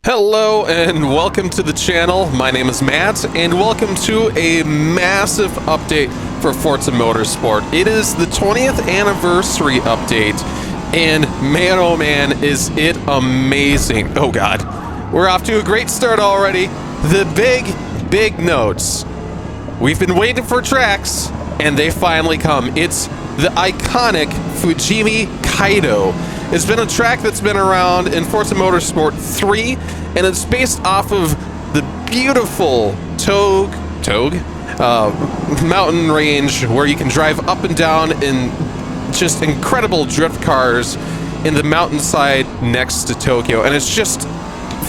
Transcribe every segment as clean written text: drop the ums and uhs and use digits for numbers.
Hello and welcome to the channel. My name is Matt and welcome to a massive update for Forza Motorsport. It is the 20th anniversary update and man oh man is it amazing. Oh god, we're off to a great start already. The big notes. We've been waiting for tracks and they finally come. It's the iconic Fujimi Kaido. It's been a track that's been around in Forza Motorsport 3, and it's based off of the beautiful Togue mountain range where you can drive up and down in just incredible drift cars in the mountainside next to Tokyo, and it's just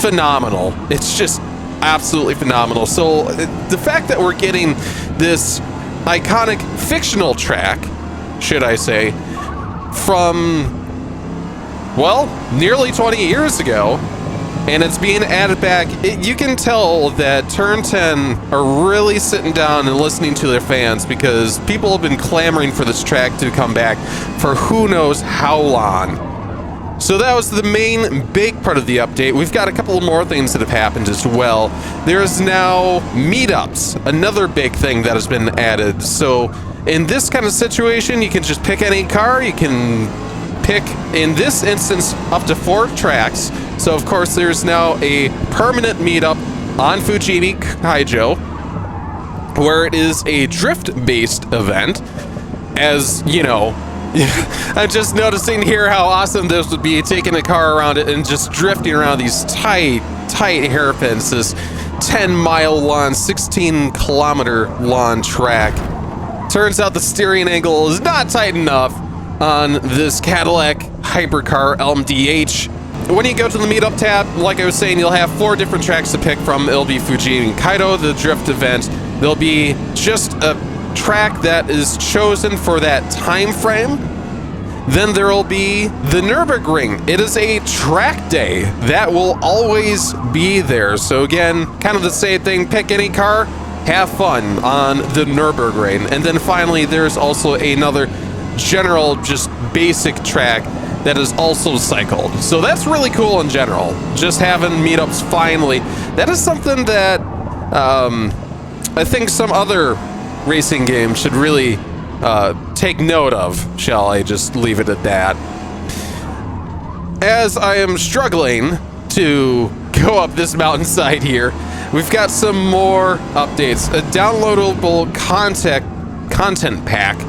phenomenal. It's just absolutely phenomenal. So the fact that we're getting this iconic fictional track, should I say, from, well, nearly 20 years ago, and it's being added back, you can tell that Turn10 are really sitting down and listening to their fans, because people have been clamoring for this track to come back for who knows how long. So that was the main big part of the update. We've got a couple more things that have happened as well. There's now meetups, another big thing that has been added. So in this kind of situation, you can just pick any car. You can pick, in this instance, up to 4 tracks. So of course there's now a permanent meetup on Fujimi Kaido, where it is a drift-based event. As you know, I'm just noticing here how awesome this would be, taking a car around it and just drifting around these tight hairpins, this 10-mile long, 16-kilometer long track. Turns out the steering angle is not tight enough on this Cadillac hypercar LMDH. When you go to the meetup tab, like I was saying, you'll have 4 different tracks to pick from. It'll be Fujimi Kaido, the drift event. There'll be just a track that is chosen for that time frame. Then there'll be the Nürburgring. It is a track day that will always be there. So again, kind of the same thing. Pick any car, have fun on the Nürburgring. And then finally, there's also another general, just basic track that is also cycled. So that's really cool in general, just having meetups finally. That is something that I think some other racing games should really take note of. Shall I just leave it at that? As I am struggling to go up this mountainside here, we've got some more updates. A downloadable content pack.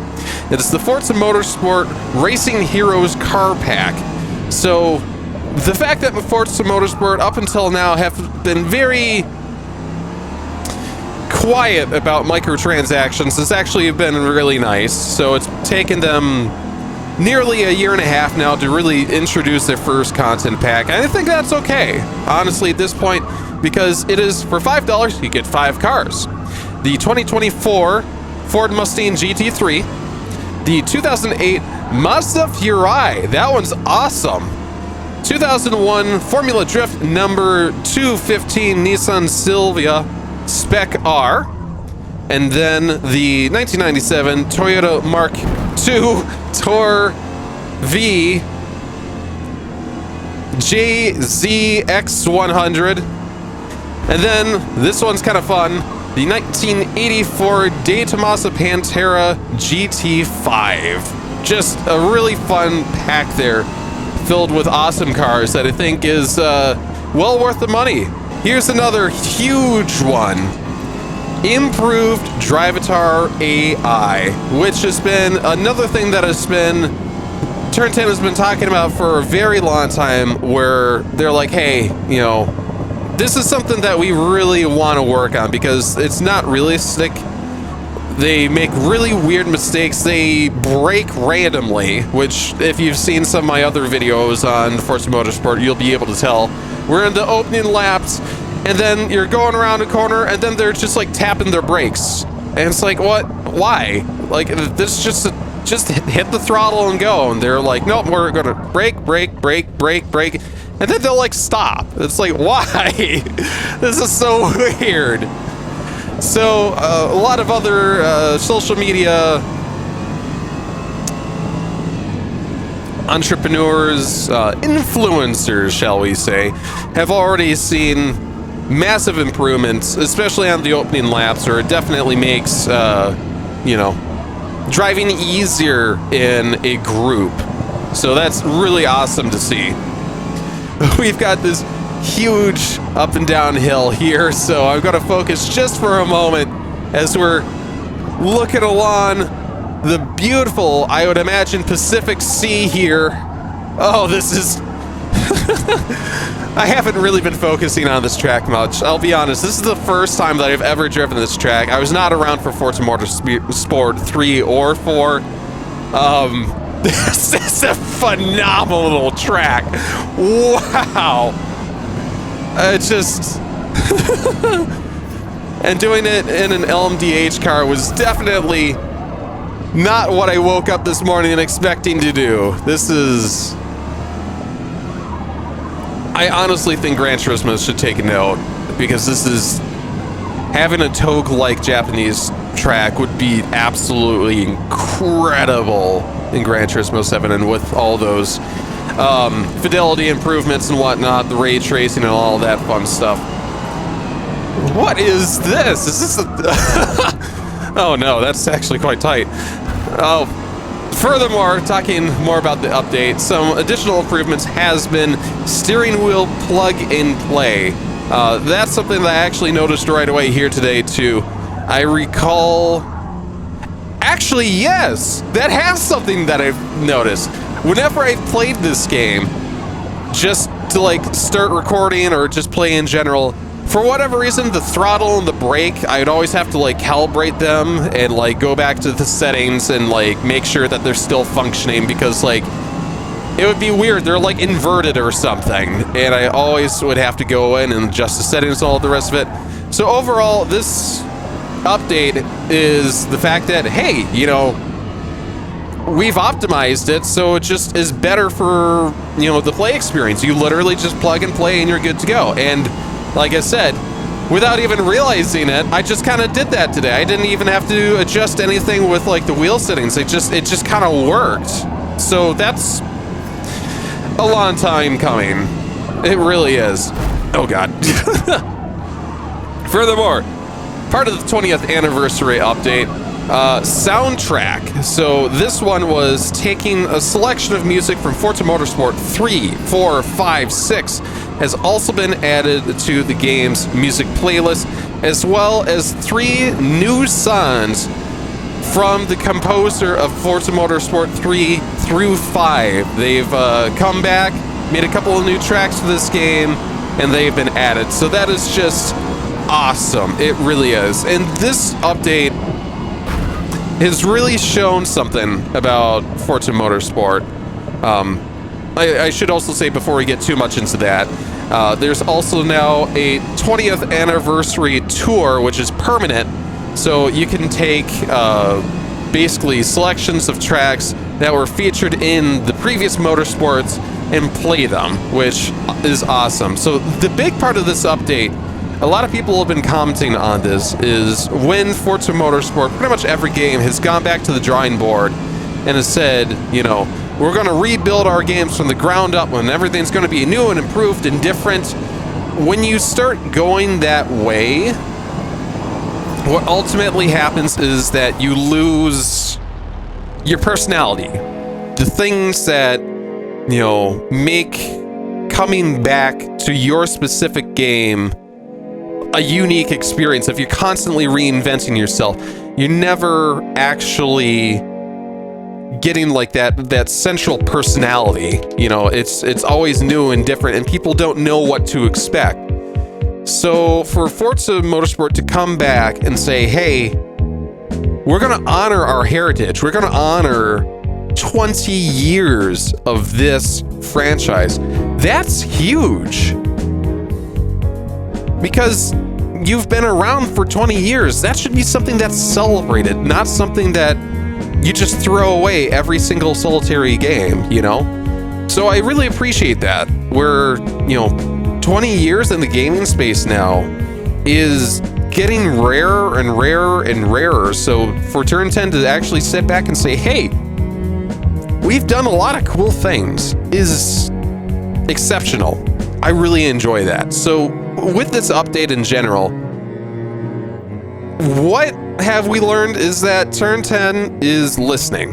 It's the Forza Motorsport Racing Heroes car pack. So the fact that Forza Motorsport up until now have been very quiet about microtransactions has actually been really nice. So it's taken them nearly a year and a half now to really introduce their first content pack. And I think that's okay, honestly, at this point, because it is for $5, you get 5 cars. The 2024 Ford Mustang GT3, the 2008 Mazda Furai, that one's awesome. 2001 Formula Drift number 215 Nissan Silvia Spec R, and then the 1997 Toyota Mark II Tour V JZX100, and then this one's kind of fun, the 1984 De Tomaso Pantera GT5. Just a really fun pack there, filled with awesome cars that I think is well worth the money. Here's another huge one. Improved Drivatar AI, which has been another thing that has been Turn10 has been talking about for a very long time, where they're like, hey, you know, this is something that we really want to work on because it's not realistic. They make really weird mistakes. They brake randomly, which if you've seen some of my other videos on Forza Motorsport, you'll be able to tell. We're in the opening laps, and then you're going around a corner, and then they're just like tapping their brakes. And it's like, what? Why? Like, this just hit the throttle and go. And they're like, nope, we're gonna brake. And then they'll like stop. It's like, why? This is so weird. So a lot of other social media entrepreneurs, influencers, shall we say, have already seen massive improvements, especially on the opening laps, where it definitely makes, driving easier in a group. So that's really awesome to see. We've got this huge up and down hill here, so I'm going to focus just for a moment as we're looking along the beautiful, I would imagine, Pacific Sea here. Oh, this is... I haven't really been focusing on this track much. I'll be honest, this is the first time that I've ever driven this track. I was not around for Forza Motorsport 3 or 4. This is a phenomenal track. Wow. It's just... And doing it in an LMDH car was definitely not what I woke up this morning expecting to do. This is... I honestly think Gran Turismo should take a note, because this is... Having a Togue-like Japanese track would be absolutely incredible in Gran Turismo 7, and with all those fidelity improvements and whatnot, the ray tracing and all that fun stuff. What is this? Is this a... Oh no, that's actually quite tight. Oh, furthermore, talking more about the update, some additional improvements has been steering wheel plug and play. That's something that I actually noticed right away here today too. I recall... Actually, yes! That has something that I've noticed. Whenever I've played this game, just to like start recording or just play in general, for whatever reason, the throttle and the brake, I'd always have to like calibrate them and like go back to the settings and like make sure that they're still functioning, because like it would be weird, they're like inverted or something, and I always would have to go in and adjust the settings and all the rest of it. So overall, this update is the fact that, hey, you know, we've optimized it so it just is better for, you know, the play experience. You literally just plug and play and you're good to go. And like I said, without even realizing it, I just kind of did that today. I didn't even have to adjust anything with like the wheel settings. It just kind of worked. So that's a long time coming. It really is. Oh God. Furthermore, part of the 20th anniversary update, soundtrack. So this one was taking a selection of music from Forza Motorsport 3, 4, 5, 6, has also been added to the game's music playlist, as well as 3 new songs from the composer of Forza Motorsport 3 through 5. They've come back, made a couple of new tracks for this game, and they've been added. So that is just awesome. It really is. And this update has really shown something about Forza Motorsport. I should also say, before we get too much into that, there's also now a 20th anniversary tour, which is permanent. So you can take basically selections of tracks that were featured in the previous Motorsports and play them, which is awesome. So the big part of this update, a lot of people have been commenting on this, is when Forza Motorsport, pretty much every game, has gone back to the drawing board and has said, you know, we're going to rebuild our games from the ground up and everything's going to be new and improved and different. When you start going that way, what ultimately happens is that you lose your personality. The things that, you know, make coming back to your specific game a unique experience. If you're constantly reinventing yourself, you're never actually getting like that central personality. You know, it's always new and different, and people don't know what to expect. So for Forza Motorsport to come back and say, hey, we're going to honor our heritage, we're going to honor 20 years of this franchise, that's huge. Because you've been around for 20 years. That should be something that's celebrated, not something that you just throw away every single solitary game, you know? So I really appreciate that. We're, you know, 20 years in the gaming space now is getting rarer and rarer and rarer. So for Turn 10 to actually sit back and say, hey, we've done a lot of cool things is exceptional. I really enjoy that. So with this update in general, what have we learned is that Turn 10 is listening.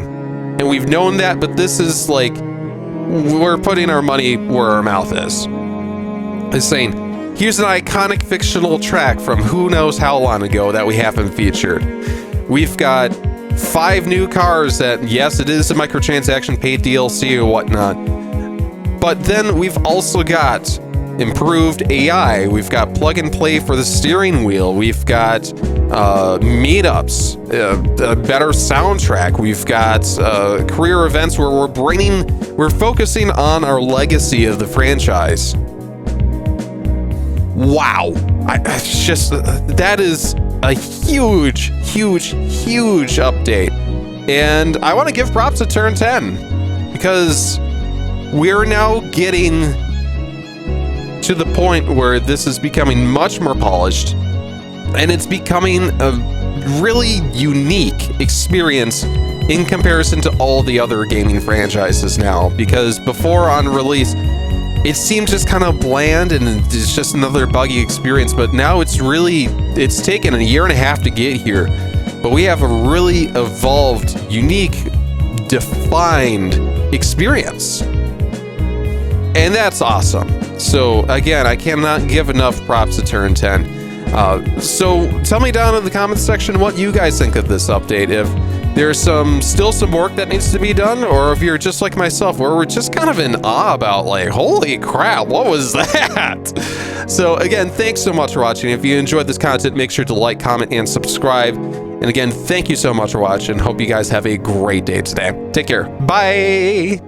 And we've known that, but this is like, we're putting our money where our mouth is. It's saying, here's an iconic fictional track from who knows how long ago that we haven't featured. We've got 5 new cars that, yes, it is a microtransaction paid DLC or whatnot. But then we've also got improved AI. We've got plug and play for the steering wheel. We've got meetups, a better soundtrack. We've got career events where we're focusing on our legacy of the franchise. Wow. It's just, that is a huge, huge, huge update. And I want to give props to Turn 10 because we're now getting to the point where this is becoming much more polished and it's becoming a really unique experience in comparison to all the other gaming franchises now. Because before on release, it seemed just kind of bland and it's just another buggy experience, but now it's taken a year and a half to get here. But we have a really evolved, unique, defined experience. And that's awesome. So again, I cannot give enough props to Turn 10. So tell me down in the comments section what you guys think of this update. If there's still some work that needs to be done, or if you're just like myself, where we're just kind of in awe about like, holy crap, what was that? So again, thanks so much for watching. If you enjoyed this content, make sure to like, comment, and subscribe. And again, thank you so much for watching. Hope you guys have a great day today. Take care. Bye.